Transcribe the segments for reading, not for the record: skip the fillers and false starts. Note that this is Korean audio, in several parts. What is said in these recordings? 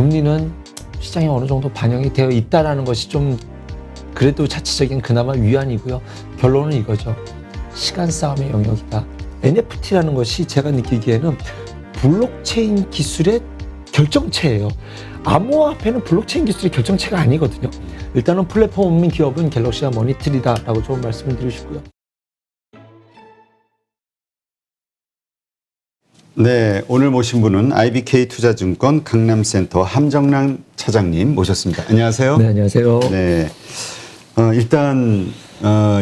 금리는 시장에 어느 정도 반영이 되어 있다라는 것이 좀 그래도 자체적인 그나마 위안이고요. 결론은 이거죠. 시간 싸움의 영역이다. NFT라는 것이 제가 느끼기에는 블록체인 기술의 결정체예요. 암호화폐는 블록체인 기술의 결정체가 아니거든요. 일단은 플랫폼인 기업은 갤럭시와 머니트리다라고 좋은 말씀을 드리시고요. 네, 오늘 모신 분은 IBK투자증권 강남센터 함정남 차장님 모셨습니다. 안녕하세요. 네, 안녕하세요. 네, 일단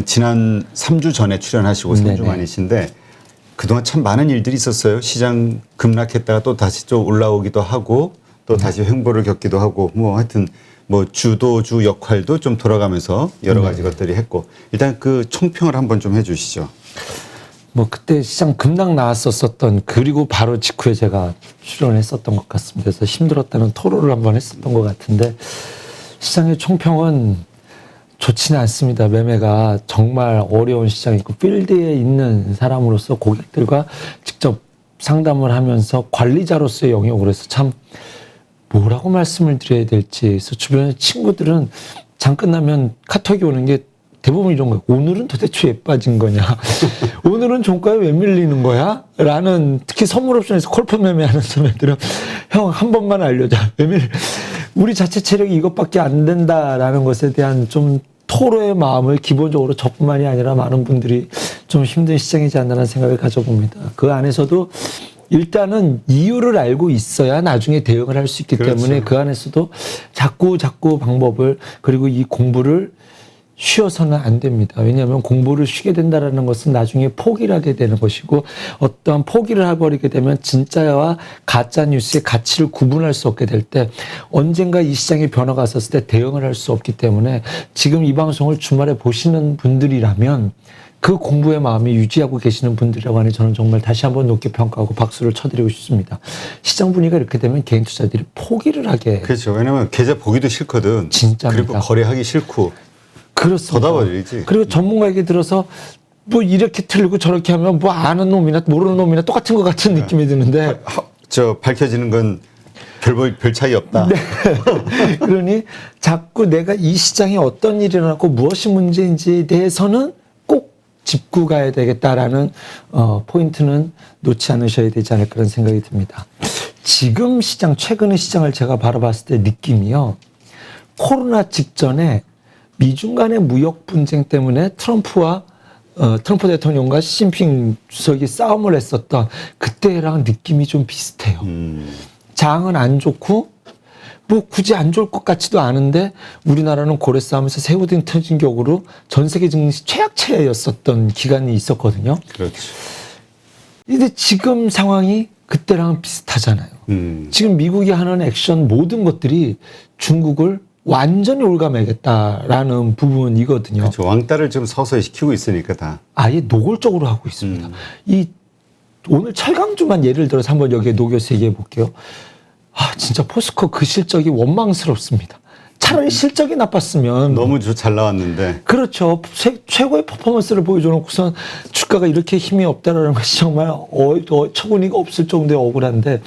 지난 3주 전에 출연하시고 3주 만이신데 그동안 참 많은 일들이 있었어요. 시장 급락했다가 또 다시 좀 올라오기도 하고 또 다시 횡보를 겪기도 하고 뭐 하여튼 뭐 주도주 역할도 좀 돌아가면서 여러 가지 것들이 했고 일단 그 총평을 한번 좀 해주시죠. 뭐 그때 시장 급락 나왔었던 그리고 바로 직후에 제가 출연했었던 것 같습니다. 그래서 힘들었다는 토로를 한번 했었던 것 같은데 시장의 총평은 좋지는 않습니다. 매매가 정말 어려운 시장이고 필드에 있는 사람으로서 고객들과 직접 상담을 하면서 관리자로서의 영역으로 해서 참 뭐라고 말씀을 드려야 될지. 그래서 주변의 친구들은 장 끝나면 카톡이 오는 게 대부분 이런 거예요. 오늘은 도대체 왜 빠진 거냐? 오늘은 종가에 왜 밀리는 거야? 라는 특히 선물 옵션에서 콜프 매매하는 사람들은 형 한 번만 알려줘. 우리 자체 체력이 이것밖에 안 된다라는 것에 대한 좀 토로의 마음을 기본적으로 저뿐만이 아니라 많은 분들이 좀 힘든 시장이지 않나라는 생각을 가져봅니다. 그 안에서도 일단은 이유를 알고 있어야 나중에 대응을 할 수 있기 때문에 그 안에서도 자꾸 방법을 그리고 이 공부를 쉬어서는 안 됩니다. 왜냐하면 공부를 쉬게 된다는 것은 나중에 포기를 하게 되는 것이고 어떠한 포기를 해버리게 되면 진짜와 가짜 뉴스의 가치를 구분할 수 없게 될 때 언젠가 이 시장에 변화가 왔었을 때 대응을 할 수 없기 때문에 지금 이 방송을 주말에 보시는 분들이라면 그 공부의 마음이 유지하고 계시는 분들이라고 하니 저는 정말 다시 한번 높게 평가하고 박수를 쳐드리고 싶습니다. 시장 분위기가 이렇게 되면 개인 투자들이 포기를 하게. 그렇죠. 왜냐하면 계좌 보기도 싫거든. 진짜입니다. 그리고 거래하기 싫고. 그렇습니다. 걷어버리지. 그리고 전문가에게 들어서 뭐 이렇게 틀리고 저렇게 하면 뭐 아는 놈이나 모르는 놈이나 똑같은 것 같은 느낌이 드는데 밝혀지는 건 별 차이 없다. 네. 그러니 자꾸 내가 이 시장에 어떤 일이 일어나고 무엇이 문제인지에 대해서는 꼭 짚고 가야 되겠다라는 포인트는 놓지 않으셔야 되지 않을까라는 생각이 듭니다. 지금 시장, 최근의 시장을 제가 바라봤을 때 느낌이요. 코로나 직전에 미중 간의 무역 분쟁 때문에 트럼프 대통령과 시진핑 주석이 싸움을 했었던 그때랑 느낌이 좀 비슷해요. 장은 안 좋고 뭐 굳이 안 좋을 것 같지도 않은데 우리나라는 고래 싸움에서 새우 등 터진격으로 전 세계 증시 최악체였었던 기간이 있었거든요. 그렇죠. 근데 지금 상황이 그때랑 비슷하잖아요. 지금 미국이 하는 액션 모든 것들이 중국을 완전히 올가매겠다라는 부분이거든요. 그렇죠. 왕따를 좀 서서히 시키고 있으니까 다. 아예 노골적으로 하고 있습니다. 오늘 철강주만 예를 들어서 한번 여기에 녹여서 얘기해 볼게요. 진짜 포스코 그 실적이 원망스럽습니다. 차라리 실적이 나빴으면 너무 잘 나왔는데. 그렇죠. 최고의 퍼포먼스를 보여줘놓고선 주가가 이렇게 힘이 없다라는 것이 정말 처구니가 없을 정도의 억울한데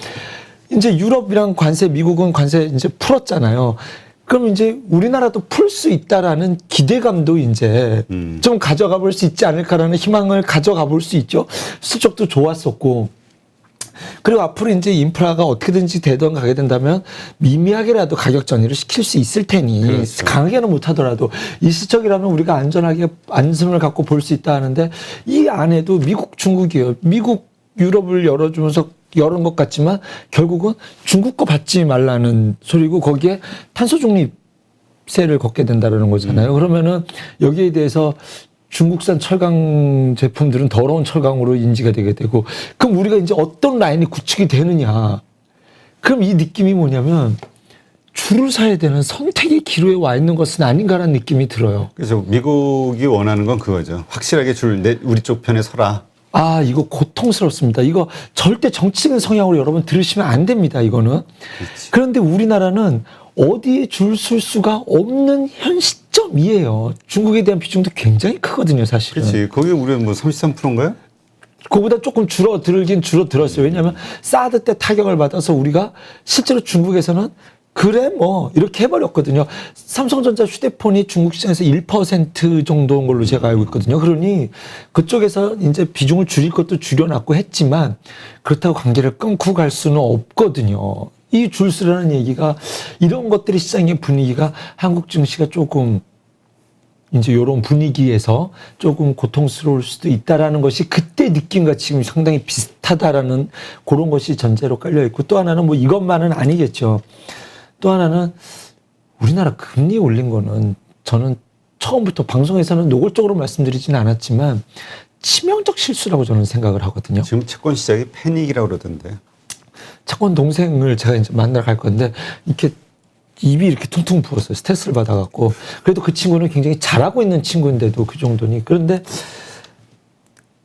이제 유럽이랑 미국은 관세 이제 풀었잖아요. 그럼 이제 우리나라도 풀 수 있다라는 기대감도 이제 좀 가져가 볼 수 있지 않을까라는 희망을 가져가 볼 수 있죠. 실적도 좋았었고. 그리고 앞으로 이제 인프라가 어떻게든지 되던 가게 된다면 미미하게라도 가격 전이를 시킬 수 있을 테니 그렇죠. 강하게는 못하더라도 이 실적이라면 우리가 안전하게 안심을 갖고 볼 수 있다 하는데 이 안에도 미국, 중국이에요. 미국, 유럽을 열어주면서 열은 것 같지만 결국은 중국 거 받지 말라는 소리고 거기에 탄소 중립세를 걷게 된다는 거잖아요. 그러면은 여기에 대해서 중국산 철강 제품들은 더러운 철강으로 인지가 되게 되고 그럼 우리가 이제 어떤 라인이 구축이 되느냐. 그럼 이 느낌이 뭐냐면 줄을 서야 되는 선택의 기로에 와 있는 것은 아닌가라는 느낌이 들어요. 그래서 미국이 원하는 건 그거죠. 확실하게 우리 쪽 편에 서라. 이거 고통스럽습니다. 이거 절대 정치적인 성향으로 여러분 들으시면 안 됩니다. 이거는. 그렇지. 그런데 우리나라는 어디에 줄 설 수가 없는 현 시점이에요. 중국에 대한 비중도 굉장히 크거든요, 사실은. 그렇지. 거기 우리는 뭐 33%인가요? 그거보다 조금 줄어들었어요. 왜냐하면 사드 때 타격을 받아서 우리가 실제로 중국에서는 그래 뭐 이렇게 해버렸거든요. 삼성전자 휴대폰이 중국 시장에서 1% 정도인 걸로 제가 알고 있거든요. 그러니 그쪽에서 이제 비중을 줄일 것도 줄여놨고 했지만 그렇다고 관계를 끊고 갈 수는 없거든요. 이 줄수라는 얘기가 이런 것들이 시장의 분위기가 한국 증시가 조금 이제 이런 분위기에서 조금 고통스러울 수도 있다라는 것이 그때 느낌과 지금 상당히 비슷하다라는 그런 것이 전제로 깔려 있고 또 하나는 뭐 이것만은 아니겠죠. 또 하나는 우리나라 금리 올린 거는 저는 처음부터 방송에서는 노골적으로 말씀드리지는 않았지만 치명적 실수라고 저는 생각을 하거든요. 지금 채권 시장이 패닉이라고 그러던데. 채권 동생을 제가 이제 만나러 갈 건데 이렇게 입이 이렇게 퉁퉁 부었어요. 스트레스를 받아갖고. 그래도 그 친구는 굉장히 잘하고 있는 친구인데도 그 정도니. 그런데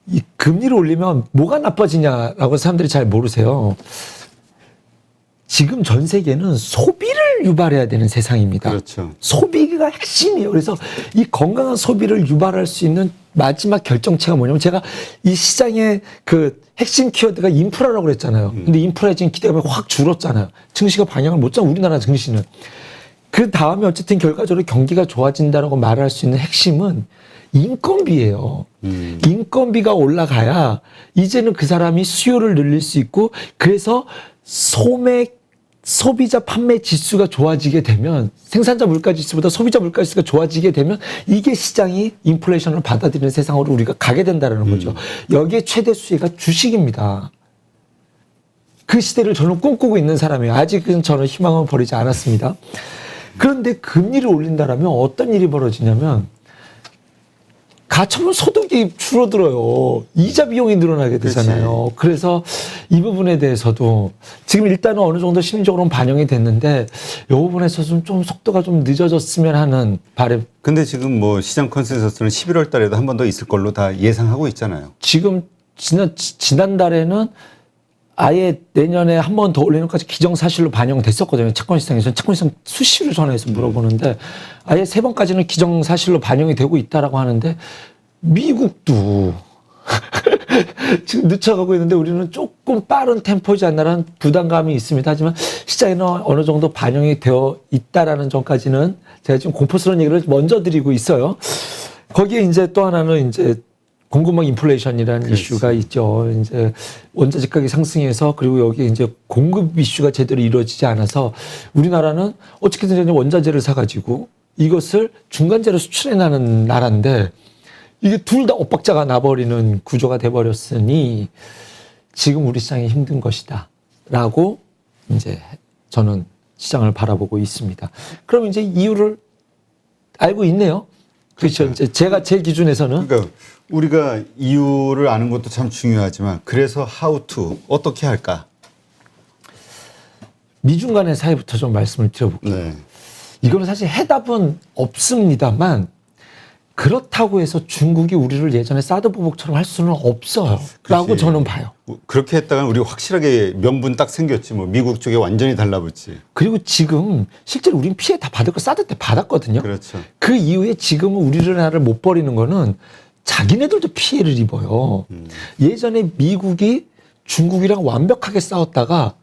이 금리를 올리면 뭐가 나빠지냐라고 사람들이 잘 모르세요. 지금 전 세계는 소비를 유발해야 되는 세상입니다. 그렇죠. 소비가 핵심이에요. 그래서 이 건강한 소비를 유발할 수 있는 마지막 결정체가 뭐냐면 제가 이 시장의 그 핵심 키워드가 인프라라고 그랬잖아요. 근데 인프라에 지금 기대가 확 줄었잖아요. 증시가 방향을 못 잡아 우리나라 증시는. 그 다음에 어쨌든 결과적으로 경기가 좋아진다라고 말할 수 있는 핵심은 인건비예요. 인건비가 올라가야 이제는 그 사람이 수요를 늘릴 수 있고 그래서 소비자 판매 지수가 좋아지게 되면 생산자 물가 지수보다 소비자 물가 지수가 좋아지게 되면 이게 시장이 인플레이션을 받아들이는 세상으로 우리가 가게 된다는 거죠. 여기에 최대 수혜가 주식입니다. 그 시대를 저는 꿈꾸고 있는 사람이에요. 아직은 저는 희망을 버리지 않았습니다. 그런데 금리를 올린다라면 어떤 일이 벌어지냐면 가처분 소득이 줄어들어요. 이자 비용이 늘어나게 되잖아요. 그래서 이 부분에 대해서도 지금 일단은 어느 정도 심리적으로는 반영이 됐는데 이 부분에서 좀 속도가 좀 늦어졌으면 하는 바람. 근데 지금 뭐 시장 컨센서스는 11월 달에도 한 번 더 있을 걸로 다 예상하고 있잖아요. 지금 지난달에는 아예 내년에 한 번 더 올리는 것까지 기정사실로 반영됐었거든요. 채권시장에서는. 채권시장 수시로 전화해서 물어보는데 아예 3번까지는 기정사실로 반영이 되고 있다라고 하는데 미국도 지금 늦춰가고 있는데 우리는 조금 빠른 템포지 않나라는 부담감이 있습니다. 하지만 시장에는 어느 정도 반영이 되어 있다라는 점까지는 제가 지금 공포스러운 얘기를 먼저 드리고 있어요. 거기에 이제 또 하나는 이제 공급망 인플레이션이라는 이슈가 있죠. 이제 원자재 가격이 상승해서 그리고 여기 이제 공급 이슈가 제대로 이루어지지 않아서 우리나라는 어떻게든 원자재를 사가지고 이것을 중간재로 수출해 나는 나라인데 이게 둘 다 엇박자가 나버리는 구조가 돼버렸으니 지금 우리 시장이 힘든 것이다라고 이제 저는 시장을 바라보고 있습니다. 그럼 이제 이유를 알고 있네요. 그렇죠. 이제 제가 제 기준에서는 그러니까 우리가 이유를 아는 것도 참 중요하지만 그래서 how to 어떻게 할까? 미중 간의 사이부터 좀 말씀을 드려볼게요. 네. 이거는 사실 해답은 없습니다만 그렇다고 해서 중국이 우리를 예전에 사드 보복처럼 할 수는 없어요. 라고 그렇지. 저는 봐요. 그렇게 했다간 우리 확실하게 명분 딱 생겼지. 뭐 미국 쪽에 완전히 달라붙지. 그리고 지금 실제로 우린 피해 다 받을 거 사드 때 받았거든요. 그렇죠. 그 이후에 지금은 우리나라를 못 버리는 거는 자기네들도 피해를 입어요. 예전에 미국이 중국이랑 완벽하게 싸웠다가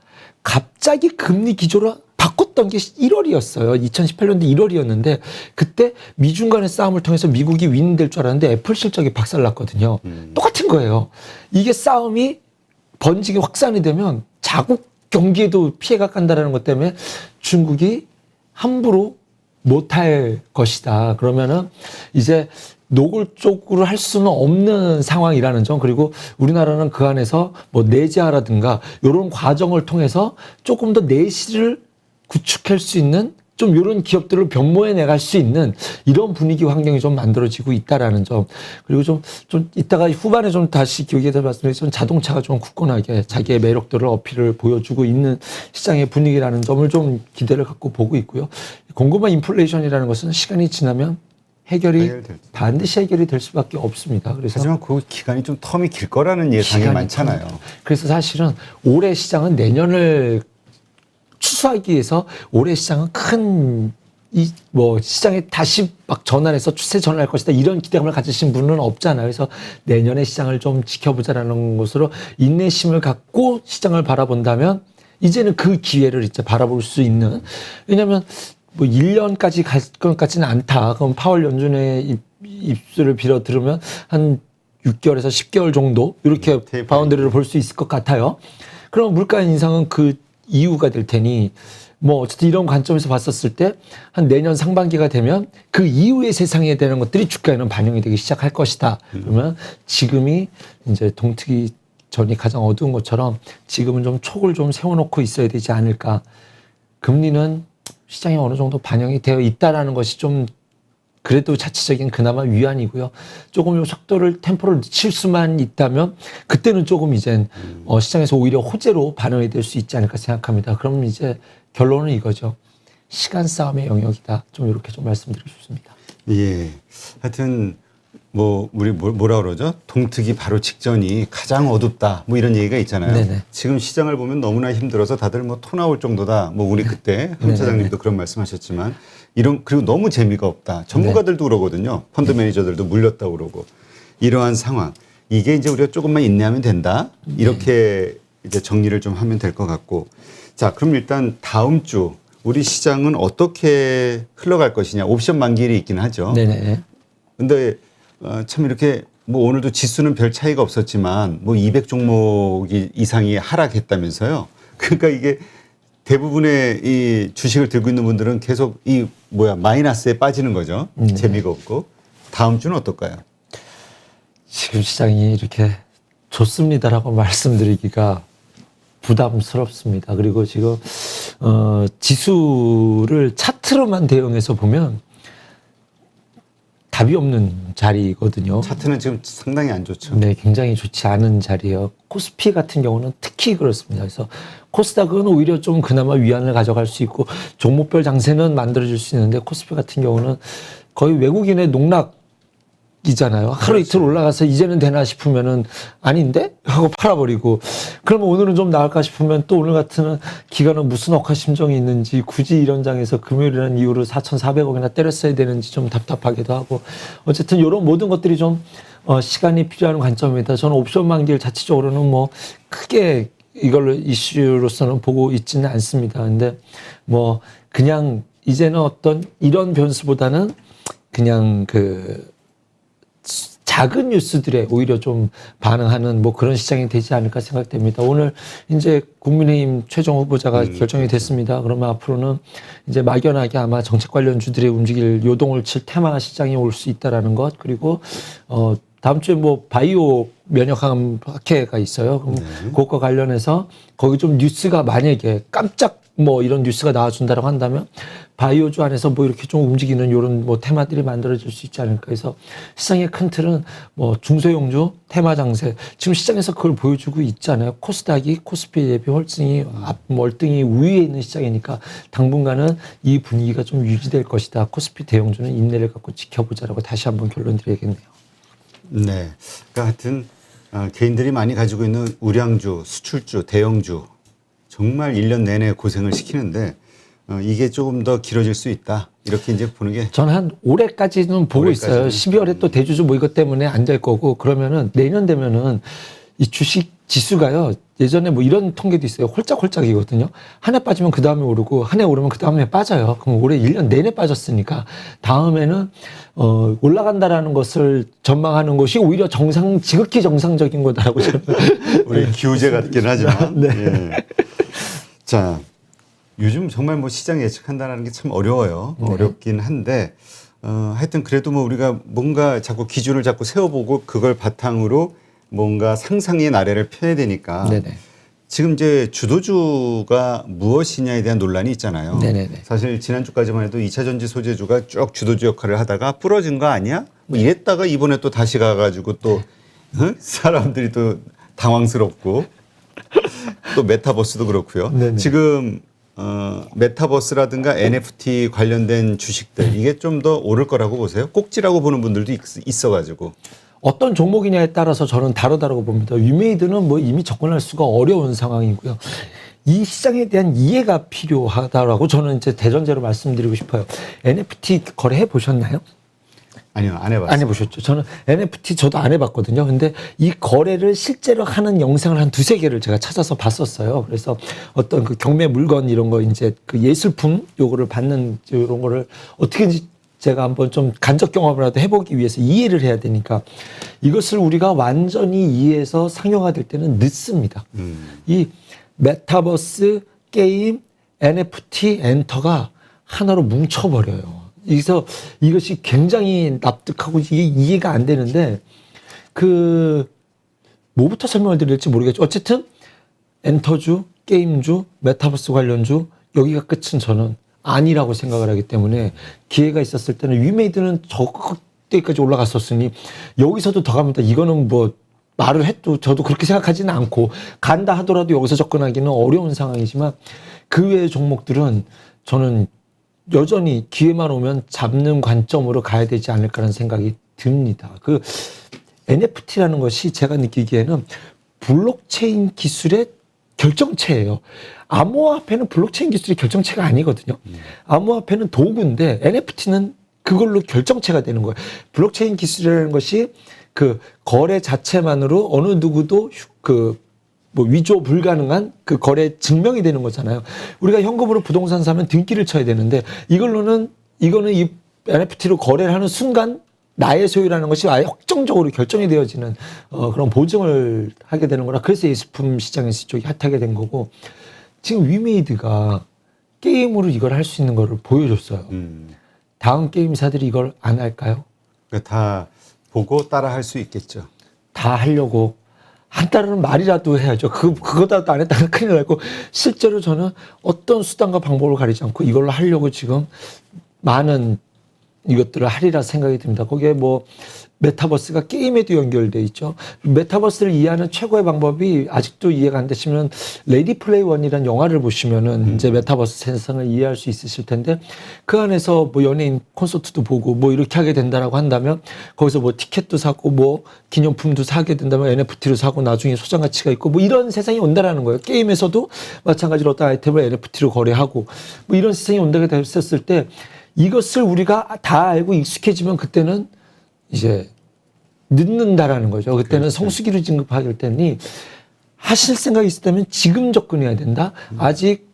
갑자기 금리 기조를 바꿨던 게 1월이었어요. 2018년도 1월이었는데 그때 미중 간의 싸움을 통해서 미국이 윈될 줄 알았는데 애플 실적이 박살났거든요. 똑같은 거예요. 이게 싸움이 번지게 확산이 되면 자국 경기에도 피해가 간다는 것 때문에 중국이 함부로 못할 것이다. 그러면은 이제 노골적으로 할 수는 없는 상황이라는 점, 그리고 우리나라는 그 안에서 뭐 내재화라든가 이런 과정을 통해서 조금 더 내실을 구축할 수 있는 좀 이런 기업들을 변모해 나갈 수 있는 이런 분위기 환경이 좀 만들어지고 있다라는 점. 그리고 좀 이따가 후반에 좀 다시 기억에다 말씀드리지만 자동차가 좀 굳건하게 자기의 매력들을 어필을 보여주고 있는 시장의 분위기라는 점을 좀 기대를 갖고 보고 있고요. 공급망 인플레이션이라는 것은 시간이 지나면 반드시 해결이 될 수밖에 없습니다. 그래서 하지만 그 기간이 좀 텀이 길 거라는 예상이 많잖아요. 그래서 사실은 올해 시장은 내년을 추수하기 위해서 올해 시장은 시장에 다시 막 전환해서 추세 전환할 것이다 이런 기대감을 가지신 분은 없잖아요. 그래서 내년의 시장을 좀 지켜보자라는 것으로 인내심을 갖고 시장을 바라본다면 이제는 그 기회를 이제 바라볼 수 있는, 왜냐하면 뭐 1년까지 갈 것 같지는 않다. 그럼 파월 연준의 입술을 빌어 들으면 한 6개월에서 10개월 정도 이렇게 바운더리를 볼 수 있을 것 같아요. 그럼 물가 인상은 그 이유가 될 테니 뭐 어쨌든 이런 관점에서 봤었을 때 한 내년 상반기가 되면 그 이후의 세상에 대한 것들이 주가에는 반영이 되기 시작할 것이다. 그러면 지금이 이제 동트기 전이 가장 어두운 것처럼 지금은 좀 촉을 좀 세워놓고 있어야 되지 않을까. 금리는 시장에 어느 정도 반영이 되어 있다라는 것이 좀 그래도 자체적인 그나마 위안이고요. 조금 속도를 템포를 늦출 수만 있다면 그때는 조금 이제 시장에서 오히려 호재로 반영이 될 수 있지 않을까 생각합니다. 그럼 이제 결론은 이거죠. 시간 싸움의 영역이다. 좀 이렇게 좀 말씀드리고 싶습니다. 예. 하여튼 뭐 우리 뭐라 그러죠? 동트기 바로 직전이 가장 어둡다. 뭐 이런 얘기가 있잖아요. 네네. 지금 시장을 보면 너무나 힘들어서 다들 뭐 토 나올 정도다. 뭐 우리 그때 함 차장님도 그런 말씀하셨지만 그리고 너무 재미가 없다. 전문가들도 그러거든요. 펀드 매니저들도 물렸다고 그러고 이러한 상황. 이게 이제 우리가 조금만 인내하면 된다. 이렇게 이제 정리를 좀 하면 될 것 같고. 자, 그럼 일단 다음 주 우리 시장은 어떻게 흘러갈 것이냐. 옵션 만기일이 있긴 하죠. 네네. 근데 참 이렇게 뭐 오늘도 지수는 별 차이가 없었지만 뭐 200 종목이 이상이 하락했다면서요. 그러니까 이게 대부분의 이 주식을 들고 있는 분들은 계속 마이너스에 빠지는 거죠. 재미가 없고. 다음 주는 어떨까요? 지금 시장이 이렇게 좋습니다라고 말씀드리기가 부담스럽습니다. 그리고 지금 지수를 차트로만 대응해서 보면 답이 없는 자리거든요. 차트는 지금 상당히 안 좋죠. 네, 굉장히 좋지 않은 자리예요. 코스피 같은 경우는 특히 그렇습니다. 그래서 코스닥은 오히려 좀 그나마 위안을 가져갈 수 있고 종목별 장세는 만들어질 수 있는데 코스피 같은 경우는 거의 외국인의 농락이잖아요. 하루 이틀 올라가서 이제는 되나 싶으면은 아닌데? 하고 팔아버리고 그러면 오늘은 좀 나을까 싶으면 또 오늘 같은 기간은 무슨 억하심정이 있는지 굳이 이런 장에서 금요일이라는 이유로 4,400억이나 때렸어야 되는지 좀 답답하기도 하고 어쨌든 이런 모든 것들이 좀 시간이 필요한 관점입니다. 저는 옵션 만기일 자체적으로는 뭐 크게 이걸로 이슈로서는 보고 있지는 않습니다. 근데 뭐 그냥 이제는 어떤 이런 변수보다는 그냥 작은 뉴스들에 오히려 좀 반응하는 뭐 그런 시장이 되지 않을까 생각됩니다. 오늘 이제 국민의힘 최종 후보자가 결정이 됐습니다. 그러면 앞으로는 이제 막연하게 아마 정책 관련주들의 움직일 요동을 칠 테마 시장이 올 수 있다라는 것 그리고 다음 주에 뭐 바이오 면역암 학회가 있어요. 그럼 그것과 관련해서 거기 좀 뉴스가 만약에 깜짝 뭐 이런 뉴스가 나와준다라고 한다면 바이오주 안에서 뭐 이렇게 좀 움직이는 이런 뭐 테마들이 만들어질 수 있지 않을까 해서 시장의 큰 틀은 뭐 중소형주 테마 장세 지금 시장에서 그걸 보여주고 있잖아요. 코스닥이 코스피 대비 월등히 우위에 있는 시장이니까 당분간은 이 분위기가 좀 유지될 것이다. 코스피 대형주는 인내를 갖고 지켜보자라고 다시 한번 결론 드려야겠네요. 네. 그러니까 하여튼 개인들이 많이 가지고 있는 우량주, 수출주, 대형주 정말 1년 내내 고생을 시키는데 이게 조금 더 길어질 수 있다. 이렇게 이제 보는 게 저는 한 올해까지는 보고 있어요. 12월에 또 대주주 뭐 이것 때문에 안 될 거고 그러면은 내년 되면은 이 주식 지수가요. 예전에 뭐 이런 통계도 있어요. 홀짝홀짝이거든요. 한 해 빠지면 그 다음에 오르고 한 해 오르면 그 다음에 빠져요. 그럼 올해 1년 내내 빠졌으니까 다음에는 올라간다라는 것을 전망하는 것이 오히려 지극히 정상적인 거다라고 저는 우리 기우제 같긴 하지만 네. 예. 자 요즘 정말 뭐 시장 예측한다는 게 참 어려워요. 네. 어렵긴 한데 하여튼 그래도 뭐 우리가 뭔가 자꾸 기준을 자꾸 세워보고 그걸 바탕으로 뭔가 상상의 나래를 펴야 되니까 네네. 지금 이제 주도주가 무엇이냐에 대한 논란이 있잖아요. 네네네. 사실 지난주까지만 해도 2차 전지 소재주가 쭉 주도주 역할을 하다가 부러진 거 아니야? 뭐 이랬다가 이번에 또 다시 가가지고 또 사람들이 또 당황스럽고 또 메타버스도 그렇고요. 네네. 지금 메타버스라든가 NFT 관련된 주식들 이게 좀 더 오를 거라고 보세요? 꼭지라고 보는 분들도 있어가지고. 어떤 종목이냐에 따라서 저는 다르다고 봅니다. 위메이드는 뭐 이미 접근할 수가 어려운 상황이고요. 이 시장에 대한 이해가 필요하다라고 저는 이제 대전제로 말씀드리고 싶어요. NFT 거래해 보셨나요? 아니요, 안 해봤어요. 안 해보셨죠? 저는 NFT 저도 안 해봤거든요. 근데 이 거래를 실제로 하는 영상을 한 두세 개를 제가 찾아서 봤었어요. 그래서 어떤 그 경매 물건 이런 거 이제 그 예술품 요거를 받는 이런 거를 어떻게든지 제가 한번 좀 간접 경험이라도 해보기 위해서 이해를 해야 되니까 이것을 우리가 완전히 이해해서 상용화될 때는 늦습니다. 이 메타버스, 게임, NFT, 엔터가 하나로 뭉쳐버려요. 그래서 이것이 굉장히 납득하고 이게 이해가 안 되는데 뭐부터 설명을 드릴지 모르겠죠. 어쨌든 엔터주, 게임주, 메타버스 관련주 여기가 끝은 저는 아니라고 생각을 하기 때문에 기회가 있었을 때는 위메이드는 저때까지 올라갔었으니 여기서도 더 갑니다. 이거는 뭐 말을 해도 저도 그렇게 생각하지는 않고 간다 하더라도 여기서 접근하기는 어려운 상황이지만 그 외의 종목들은 저는 여전히 기회만 오면 잡는 관점으로 가야 되지 않을까라는 생각이 듭니다. 그 NFT라는 것이 제가 느끼기에는 블록체인 기술의 결정체예요. 암호화폐는 블록체인 기술이 결정체가 아니거든요. 암호화폐는 도구인데 NFT는 그걸로 결정체가 되는 거예요. 블록체인 기술이라는 것이 그 거래 자체만으로 어느 누구도 뭐 위조 불가능한 그 거래 증명이 되는 거잖아요. 우리가 현금으로 부동산 사면 등기를 쳐야 되는데 이거는 이 NFT로 거래를 하는 순간 나의 소유라는 것이 아예 확정적으로 결정이 되어지는 그런 보증을 하게 되는 거라 그래서 예술품 시장에서 이쪽이 핫하게 된 거고 지금 위메이드가 게임으로 이걸 할 수 있는 거를 보여줬어요. 다음 게임사들이 이걸 안 할까요? 다 보고 따라 할 수 있겠죠. 다 하려고 한다는 말이라도 해야죠. 그거다도 안 했다면 큰일 날고 실제로 저는 어떤 수단과 방법을 가리지 않고 이걸로 하려고 지금 많은 이것들을 하리라 생각이 듭니다. 거기에 뭐 메타버스가 게임에도 연결돼 있죠. 메타버스를 이해하는 최고의 방법이 아직도 이해가 안 되시면 레디 플레이 원이라는 영화를 보시면은 이제 메타버스 세상을 이해할 수 있으실 텐데 그 안에서 뭐 연예인 콘서트도 보고 뭐 이렇게 하게 된다라고 한다면 거기서 뭐 티켓도 사고 뭐 기념품도 사게 된다면 NFT를 사고 나중에 소장 가치가 있고 뭐 이런 세상이 온다라는 거예요. 게임에서도 마찬가지로 어떤 아이템을 NFT로 거래하고 뭐 이런 세상이 온다고 됐었을 때 이것을 우리가 다 알고 익숙해지면 그때는 이제 늦는다라는 거죠. 그때는 그렇죠. 성수기로 진급할 때니 하실 생각이 있었다면 지금 접근해야 된다. 아직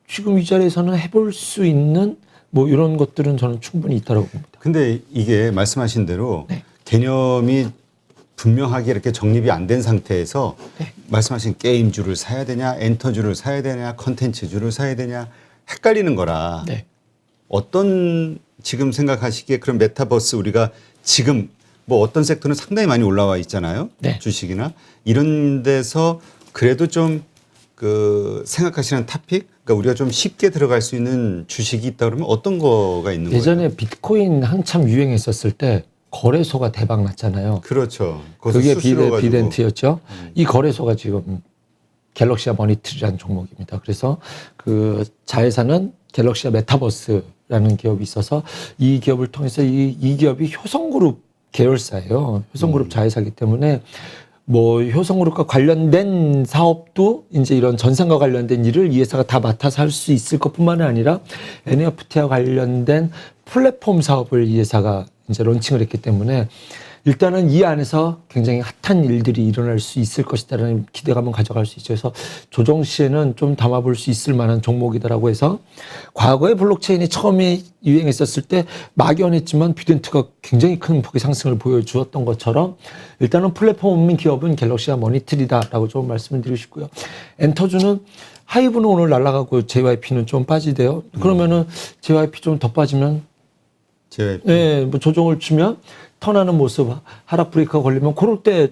지금 이 자리에서는 해볼 수 있는 뭐 이런 것들은 저는 충분히 있다고 봅니다. 근데 이게 말씀하신 대로 네. 개념이 분명하게 이렇게 정립이 안 된 상태에서 네. 말씀하신 게임주를 사야 되냐, 엔터주를 사야 되냐, 컨텐츠주를 사야 되냐 헷갈리는 거라. 네. 어떤 지금 생각하시기에 그런 메타버스 우리가 지금 뭐 어떤 섹터는 상당히 많이 올라와 있잖아요. 네. 주식이나 이런 데서 그래도 좀 그 생각하시는 토픽, 그러니까 우리가 좀 쉽게 들어갈 수 있는 주식이 있다 그러면 어떤 거가 있는 거예요? 예전에 비트코인 한참 유행했었을 때 거래소가 대박 났잖아요. 그렇죠. 그게 수수료 가지고. 비덴트였죠. 이 거래소가 지금 갤럭시아 머니트리라는 종목입니다. 그래서 그 자회사는 갤럭시아 메타버스라는 기업이 있어서 이 기업을 통해서 이 기업이 효성그룹 계열사예요. 효성그룹 자회사이기 때문에 뭐 효성그룹과 관련된 사업도 이제 이런 전산과 관련된 일을 이 회사가 다 맡아서 할 수 있을 것뿐만 아니라 NFT와 관련된 플랫폼 사업을 이 회사가 이제 론칭을 했기 때문에 일단은 이 안에서 굉장히 핫한 일들이 일어날 수 있을 것이다라는 기대감을 가져갈 수 있죠. 그래서 조정 시에는 좀 담아볼 수 있을 만한 종목이다라고 해서 과거에 블록체인이 처음에 유행했었을 때 막연했지만 비덴트가 굉장히 큰 폭의 상승을 보여주었던 것처럼 일단은 플랫폼 기업은 갤럭시아 머니트리다라고 좀 말씀을 드리고 싶고요. 엔터주는 하이브는 오늘 날아가고 JYP는 좀 빠지대요. 그러면은 JYP 좀 더 빠지면 예, 뭐 조정을 주면 턴하는 모습, 하락 브레이크가 걸리면 그럴 때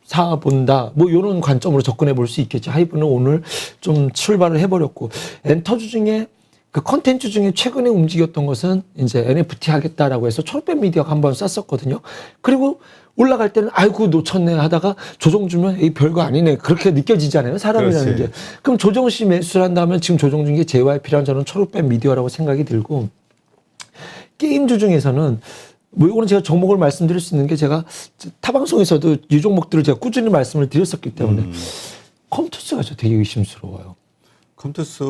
사본다. 뭐 이런 관점으로 접근해 볼 수 있겠죠. 하이브는 오늘 좀 출발을 해버렸고 엔터주 중에 그 컨텐츠 중에 최근에 움직였던 것은 이제 NFT 하겠다라고 해서 초록빛 미디어가 한번 쐈었거든요. 그리고 올라갈 때는 아이고 놓쳤네 하다가 조정 주면 이 별거 아니네 그렇게 느껴지잖아요. 사람이라는 그렇지. 게. 그럼 조정 시 매수를 한다면 지금 조정 중에 JYP라는 저는 초록빛 미디어라고 생각이 들고 게임주 중에서는 뭐 이거는 제가 종목을 말씀드릴 수 있는 게 제가 타 방송에서도 이 종목들을 제가 꾸준히 말씀을 드렸었기 때문에 컴투스가 저 되게 의심스러워요. 컴투스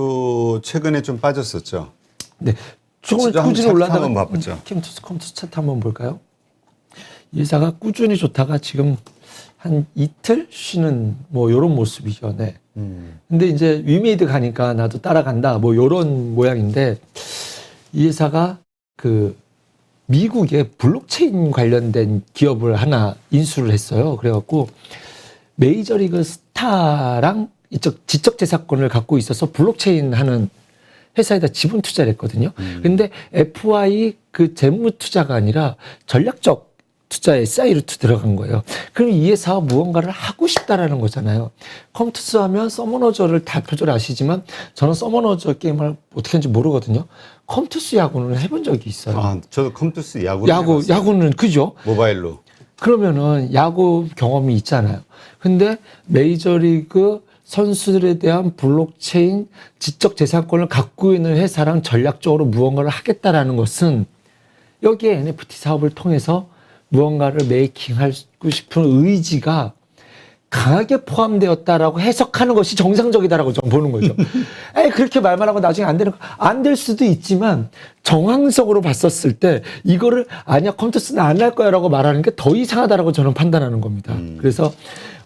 최근에 좀 빠졌었죠. 네, 조금 한번 꾸준히 차트 올라다가 한번 봐보죠. 컴투스 차트 한번 볼까요? 이 회사가 꾸준히 좋다가 지금 한 이틀 쉬는 뭐 요런 모습이죠. 네. 근데 이제 위메이드 가니까 나도 따라간다 뭐 요런 모양인데 이 회사가 그 미국의 블록체인 관련된 기업을 하나 인수를 했어요. 그래갖고 메이저리그 스타랑 이쪽 지적재산권을 갖고 있어서 블록체인 하는 회사에다 지분 투자를 했거든요. 근데 FI 그 재무 투자가 아니라 전략적 투자에 SI로 들어간 거예요. 그럼 이 회사와 무언가를 하고 싶다라는 거잖아요. 컴투스 하면 서머너저를 대표적으로 아시지만 저는 서머너저 게임을 어떻게 하는지 모르거든요. 컴투스 야구는 해본 적이 있어요. 아, 저도 컴투스 야구를 해봤어요. 야구는 그죠? 모바일로. 그러면은 야구 경험이 있잖아요. 근데 메이저리그 선수들에 대한 블록체인 지적 재산권을 갖고 있는 회사랑 전략적으로 무언가를 하겠다라는 것은 여기에 NFT 사업을 통해서 무언가를 메이킹하고 싶은 의지가 강하게 포함되었다라고 해석하는 것이 정상적이다라고 저는 보는 거죠. 에이, 그렇게 말만 하고 나중에 안 되는 거, 안 될 수도 있지만 정황적으로 봤었을 때 이거를 아니야, 컴투스는 안 할 거야 라고 말하는 게 더 이상하다라고 저는 판단하는 겁니다. 그래서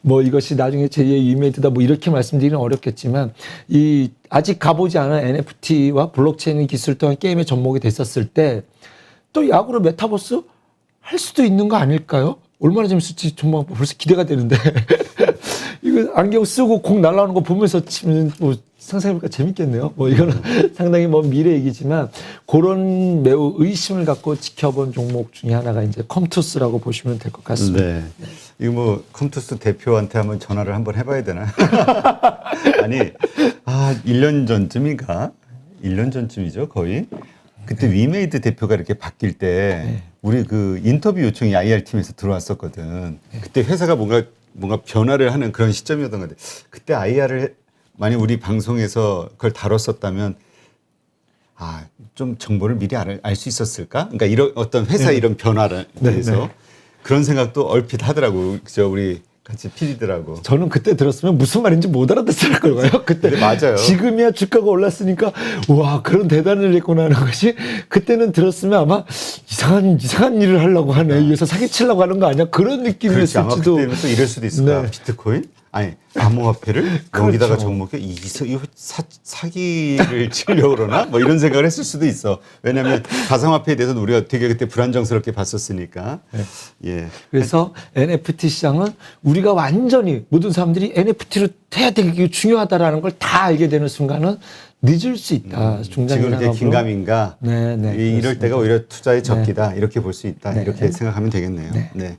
뭐 이것이 나중에 제2의 이메이트다 뭐 이렇게 말씀드리기는 어렵겠지만 이 아직 가보지 않은 NFT와 블록체인 기술 또한 게임에 접목이 됐었을 때 또 야구로 메타버스 할 수도 있는 거 아닐까요? 얼마나 재밌을지 정말 벌써 기대가 되는데 이거 안경 쓰고 공 날아오는 거 보면서 치면 뭐 상상해보니까 재밌겠네요. 뭐 이거는 상당히 먼 미래 얘기지만 그런 매우 의심을 갖고 지켜본 종목 중에 하나가 이제 컴투스라고 보시면 될 것 같습니다. 네. 이거 뭐 컴투스 대표한테 한번 전화를 한번 해봐야 되나? 아니, 1년 전쯤인가? 1년 전쯤이죠, 거의. 그때 위메이드 대표가 이렇게 바뀔 때 우리 그 인터뷰 요청이 IR 팀에서 들어왔었거든. 그때 회사가 뭔가 변화를 하는 그런 시점이었던 건데 그때 IR을 만약 우리 방송에서 그걸 다뤘었다면 좀 정보를 미리 알 수 있었을까? 그러니까 이런 어떤 회사 이런 변화를 대해서 그런 생각도 얼핏 하더라고. 그죠? 우리 같이 PD들하고. 저는 그때 들었으면 무슨 말인지 못 알아듣을 거예요. 그때 맞아요. 지금이야 주가가 올랐으니까 와 그런 대단을 했구나 하는 것이 그때는 들었으면 아마 이상한 일을 하려고 하네. 여기서 사기치려고 하는 거 아니야? 그런 그렇지. 아마 느낌이었을지도. 그때는 또 이럴 수도 있을 거야. 네. 비트코인? 아니 암호화폐를 여기다가 그렇죠. 접목해 이거 사기를 치려고 그러나 뭐 이런 생각을 했을 수도 있어. 왜냐하면 가상화폐에 대해서는 우리가 되게 그때 불안정스럽게 봤었으니까. 네. 예. 그래서 NFT 시장은 우리가 완전히 모든 사람들이 NFT를 해야 되게 중요하다라는 걸 다 알게 되는 순간은 늦을 수 있다. 중장 지금 이제 긴가민가 네, 이럴 때가 오히려 투자의 적기다. 이렇게 볼 수 있다. 네. 이렇게 생각하면 되겠네요. 네.